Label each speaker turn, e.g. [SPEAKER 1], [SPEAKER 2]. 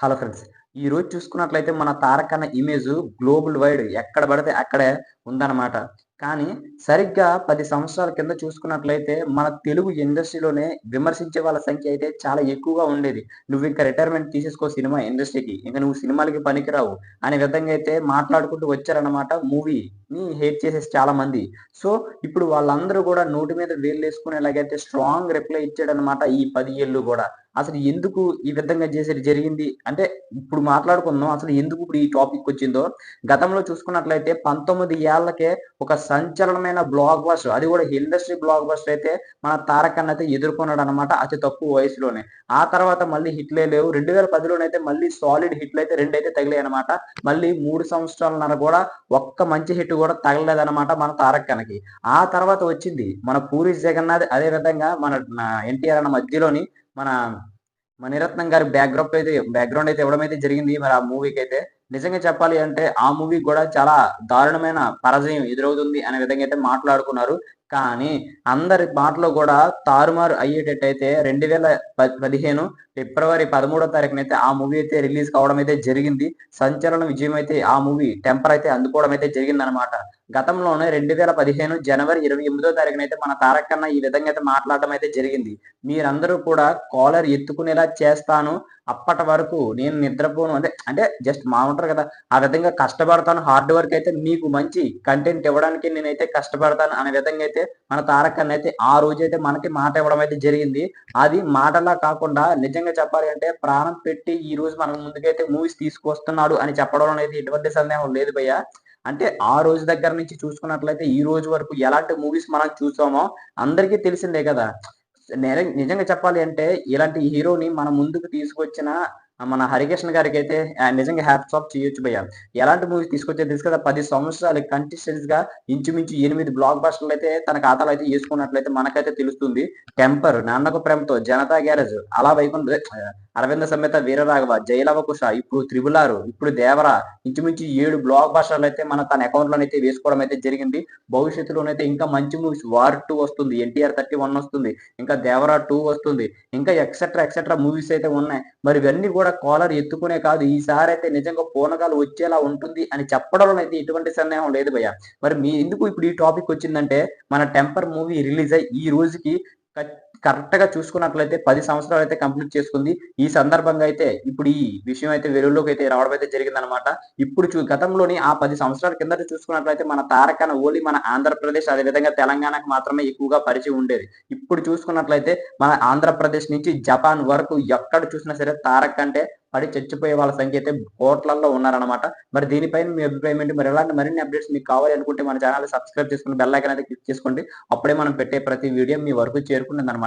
[SPEAKER 1] Hello friends. ఈరోజు చూసుకున్నట్లయితే మన 'తారక్' అన్న ఇమేజు గ్లోబల్ వైడ్ ఎక్కడ పడితే అక్కడే ఉందన్నమాట. కానీ సరిగ్గా 10 సంవత్సరాల కింద చూసుకున్నట్లయితే మన తెలుగు ఇండస్ట్రీలోనే విమర్శించే వాళ్ళ సంఖ్య అయితే చాలా ఎక్కువగా ఉండేది. "నువ్వింక రిటైర్మెంట్ తీసేసుకో సినిమా ఇండస్ట్రీకి. ఇంక నువ్వు సినిమాలకి పనికిరావు" అనే విధంగా అయితే మాట్లాడుకుంటూ వచ్చారన్నమాట మూవీని హేట్ చేసేసి చాలామంది. సో, ఇప్పుడు వాళ్ళందరూ గూడా నోటి మీద వేళ్ళేసుకునేలాగైతే స్ట్రాంగ్ రిప్లై ఇచ్చాడన్నమాట ఈ 10 ఏళ్ళు గూడా. అసలు ఎందుకు ఈ విధంగా జరిగింది అంటే ఇప్పుడు మాట్లాడుకుందాం. అసలు ఎందుకు ఇప్పుడు ఈ టాపికొచ్చిందో. గతంలో చూసుకున్నట్లయితే 19 ఏళ్లకే ఒక సంచలనమైన బ్లాక్ బస్టర్ అది కూడా ఇండస్ట్రీ బ్లాక్ బస్టర్ అయితే మన 'తారక్ అన్న' అయితే ఎదుర్కొన్నాడనమాట అతి తక్కువ వయసులోనే. ఆ తర్వాత మళ్ళీ హిట్లే లేవు. 2010లోనైతే మళ్ళీ సాలిడ్ హిట్లయితే రెండైతే తగిలాయనమాట. మళ్ళీ 3 సంవత్సరాలన్నర కూడా ఒక్క మంచి హిట్ కూడా తగలలేదనమాట మన 'తారక్ అన్నకి'. ఆ తర్వాత వచ్చింది మన 'పూరి జగన్నాథ్' అదే విధంగా మన 'ఎన్టీఆర్' అన్న మధ్యలోని మన మణిరత్నం గారి బ్యాక్‌గ్రౌండ్ అయితే ఇవ్వడం అయితే జరిగింది. మరి ఆ మూవీకైతే. నిజంగా చెప్పాలి అంటే ఆ మూవీకి గూడా చాలా దారుణమైన పరాజయం ఎదురవుతుంది అనే విధంగా అయితే మాట్లాడుకున్నారు. కానీ అందరి మాటలు గూడా తారుమారు అయ్యేటట్టయితే 2015 ఫిబ్రవరి 13వ తారీఖునైతే ఆ మూవీ అయితే రిలీజ్ కావడం అయితే జరిగింది. సంచలన విజయం అయితే ఆ మూవీ 'టెంపర్' అయితే అందుకోవడం అయితే జరిగిందనమాట. గతంలోనే 2015 జనవరి 28వ తారీఖునైతే మన 'తారక్ అన్న' ఈ విధంగా అయితే మాట్లాడడం అయితే జరిగింది. మీరందరూ కూడా కాలర్ ఎత్తుకునేలా చేస్తాను. అప్పటి వరకు నేను నిద్రపోను అంటే జస్ట్ ఉంటారు కదా! ఆ విధంగా కష్టపడతాను. హార్డ్ వర్క్ అయితే మీకు మంచి కంటెంట్ ఇవ్వడానికి నేనైతే కష్టపడతాను అనే విధంగా అయితే మన 'తారక్ అన్న' అయితే ఆ రోజైతే మనకి మాట ఇవ్వడం అయితే జరిగింది. అది మాటలా కాకుండా నిజంగా చెప్పాలి అంటే ప్రాణం పెట్టి ఈ రోజు మన ముందుకైతే మూవీస్ తీసుకొస్తున్నాడు అని చెప్పడంలో అయితే ఎటువంటి సందేహం లేదు భయ్యా. అంటే ఆ రోజు దగ్గర నుంచి చూసుకున్నట్లయితే ఈ రోజు వరకు ఎలాంటి మూవీస్ మనం చూసామో అందరికీ తెలిసిందే కదా! నిజంగా చెప్పాలి అంటే ఇలాంటి హీరోని మన ముందుకు తీసుకొచ్చిన మన 'హరికృష్ణ' గారికైతే నిజంగా హ్యాట్స్ ఆఫ్ చేయొచ్చు భయ్య. ఎలాంటి మూవీస్ తీసుకొచ్చారో తెలుసు కదా! 10 సంవత్సరాలు కంసిస్టెన్సీ‌గా ఇంచుమించు 8 బ్లాక్ బస్టర్‌లయితే తన ఖాతాలో అయితే యేసుకున్నట్లయితే మనకైతే తెలుస్తుంది. 'టెంపర్', 'నాన్నకు ప్రేమతో', 'జనతా గ్యారేజ్', 'అల వైకుంఠ' 'అరవింద సమేత వీరరాఘవ', 'జైలవకుశ', ఇప్పుడు 'త్రిబుల్ ఆర్', ఇప్పుడు 'దేవర' ఇంచుమించు 7 బ్లాక్ బస్టర్‌లయితే తన అకౌంట్‌లోనైతే వేసుకోవడం అయితే జరిగింది. భవిష్యత్తులోనైతే ఇంకా మంచి మూవీస్ 'వార్ 2' వస్తుంది. 'ఎన్టీఆర్ 31' వస్తుంది. ఇంకా 'దేవర 2' వస్తుంది. ఇంకా ఎక్సెట్రా మూవీస్ అయితే ఉన్నాయి. మరి ఇవన్నీ కూడా కాలర్ ఎత్తుకునే కాదు. ఈసారైతే నిజంగా పూనకాలు వచ్చేలా ఉంటుంది అని చెప్పడంలో అయితే ఎటువంటి సందేహం లేదు భయ్య. మరి ఎందుకు ఇప్పుడు ఈ టాపిక్ వచ్చిందంటే మన 'టెంపర్' మూవీ రిలీజ్ అయ్యి ఈ రోజుకి కట్ కరెక్ట్‌గా చూసుకున్నట్లయితే 10 సంవత్సరాలు అయితే కంప్లీట్ చేసుకుంది. ఈ సందర్భంగా అయితే ఇప్పుడు ఈ విషయం అయితే వెలుగులోకి అయితే రావడం అయితే జరిగిందనమాట. ఇప్పుడు గతంలోని ఆ 10 సంవత్సరాల కిందట చూసుకున్నట్లయితే మన 'తారక్ అన్న' ఓన్లీ మన ఆంధ్రప్రదేశ్ అదే విధంగా తెలంగాణకు మాత్రమే ఎక్కువగా పరిచయం ఉండేది. ఇప్పుడు చూసుకున్నట్లయితే మన ఆంధ్రప్రదేశ్ నుంచి జపాన్ వరకు ఎక్కడ చూసినా సరే 'తారక్' అంటే పడి చచ్చిపోయే వాళ్ళ సంఖ్య అయితే కోట్లల్లో ఉన్నారనమాట. మరి దీనిపైన మీ అభిప్రాయం ఏంటి? మరి ఇలాంటి మరిన్ని అప్డేట్స్ మీకు కావాలి అనుకుంటే మన ఛానెల్‌ని సబ్స్క్రైబ్ చేసుకొని బెల్ ఐకాన్ అయితే క్లిక్ చేసుకోండి. అప్పుడే మనం పెట్టే ప్రతి వీడియో మీ వరకు చేరుకుంటుందనమాట.